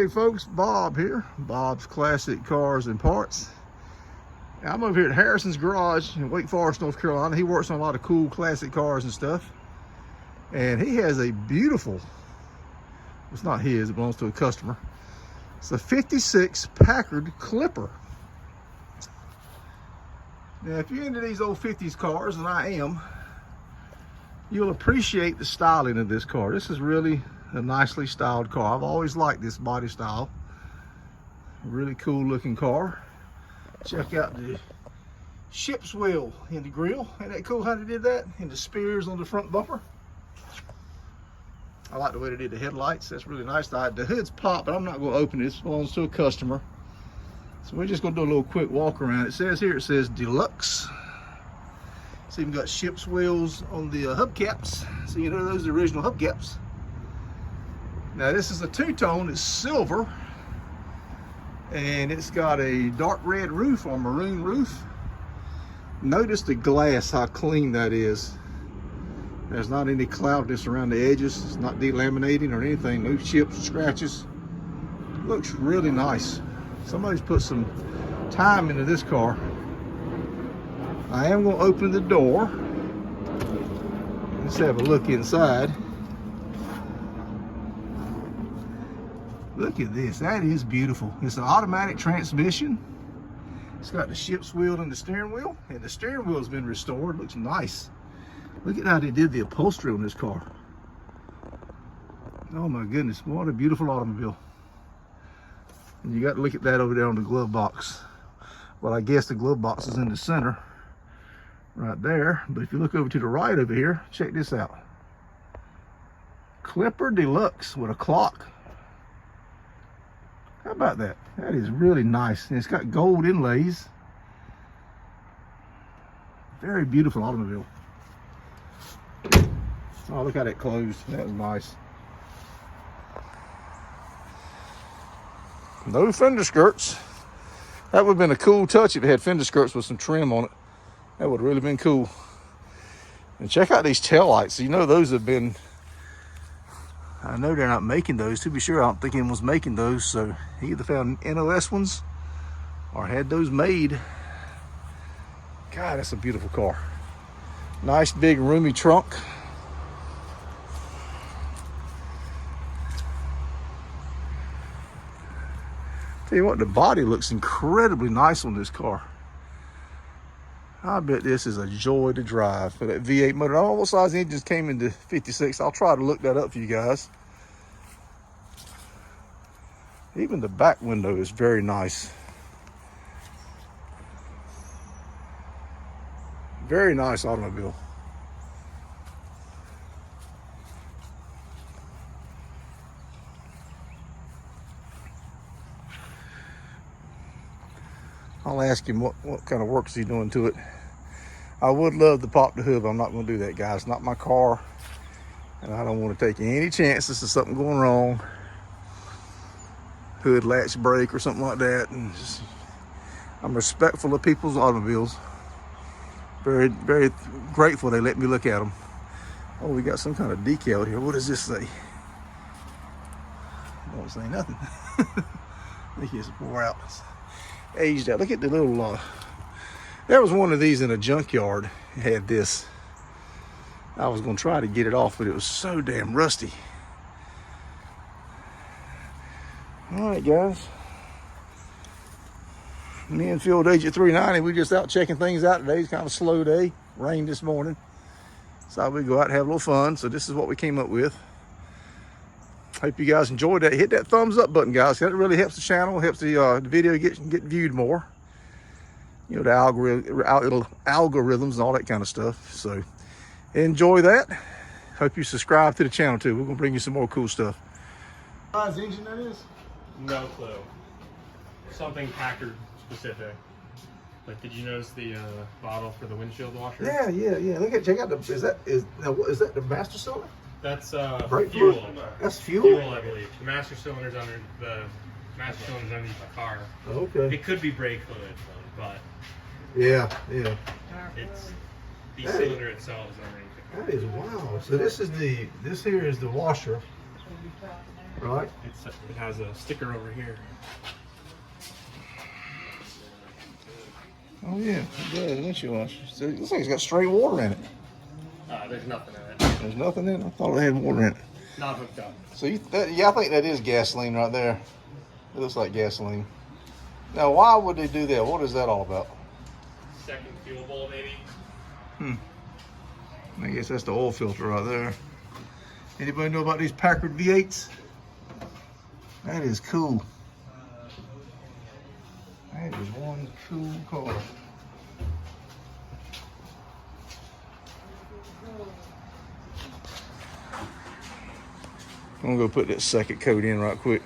folks, Bob here. Bob's Classic Cars and Parts. I'm over here at Harrison's Garage in Wake Forest, North Carolina. He works on a lot of cool classic cars and stuff. And he has a beautiful, it's not his, it belongs to a customer. It's a 56 Packard Clipper. Now, if you're into these old 50s cars, and I am, you'll appreciate the styling of this car. This is really a nicely styled car. I've always liked this body style. Really cool looking car. Check out the ship's wheel in the grill. Ain't that cool how they did that? And the spears on the front bumper. I like the way they did the headlights. That's really nice. The hood's popped, but I'm not going to open it. It belongs to a customer. So we're just going to do a little quick walk around. It says here, it says Deluxe. It's even got ship's wheels on the hubcaps. So you know those are the original hubcaps. Now this is a two-tone, it's silver. And it's got a dark red roof or maroon roof. Notice the glass, how clean that is. There's not any cloudness around the edges. It's not delaminating or anything. No chips or scratches. Looks really nice. Somebody's put some time into this car. I am going to open the door. Let's have a look inside. Look at this. That is beautiful. It's an automatic transmission. It's got the ship's wheel and the steering wheel. And the steering wheel has been restored. Looks nice. Look at how they did the upholstery on this car. Oh my goodness, what a beautiful automobile. And you got to look at that over there on the glove box. Well, I guess the glove box is in the center right there. But if you look over to the right over here, check this out. Clipper Deluxe with a clock. How about that? That is really nice. And it's got gold inlays. Very beautiful automobile. Oh, look how that closed. That was nice. No fender skirts. That would have been a cool touch if it had fender skirts with some trim on it. That would have really been cool. And check out these taillights. You know those have been, I know they're not making those. To be sure, I don't think anyone was making those. So he either found NOS ones or had those made. God, that's a beautiful car. Nice big roomy trunk. Tell you what, the body looks incredibly nice on this car. I bet this is a joy to drive for that V8 motor. I don't know what size engines came into 56. I'll try to look that up for you guys. Even the back window is very nice. Very nice automobile. I'll ask him what kind of work is he doing to it. I would love to pop the hood, but I'm not going to do that, guys. It's not my car, and I don't want to take any chances of something going wrong. Hood latch break or something like that. And just, I'm respectful of people's automobiles. Very, very grateful they let me look at them. Oh, we got some kind of decal here. What does this say? Don't say nothing. I think it's wore out. Aged out. Look at the little there was one of these in a junkyard. It had this. I was going to try to get it off, but it was so damn rusty. All right, guys. Me and Field Agent 390, we just out checking things out today. It's kind of a slow day. Rained this morning. So we go out and have a little fun. So this is what we came up with. Hope you guys enjoyed that. Hit that thumbs up button, guys. That really helps the channel, helps the video get viewed more. You know, the algorithms and all that kind of stuff. So enjoy that. Hope you subscribe to the channel too. We're gonna bring you some more cool stuff. What size engine that is? No clue. Something Packard specific. But did you notice the bottle for the windshield washer? Yeah. Check out the. Is that the master cylinder? That's brake fuel. fluid? That's fuel? Fuel, I believe. The master cylinder's underneath the car. Okay. It could be brake fluid, but yeah. It's the cylinder itself is underneath the car. That is wow. So this here is the washer, Right. It has a sticker over here. Oh yeah, it does. Windshield washer. So it looks like it's got straight water in it. There's nothing in it. There's nothing in it. I thought it had water in it. Not hooked up. So yeah, I think that is gasoline right there. It looks like gasoline. Now, why would they do that? What is that all about? Second fuel bowl, maybe. I guess that's the oil filter right there. Anybody know about these Packard V8s? That is cool. That is one cool car. I'm gonna go put that second coat in right quick.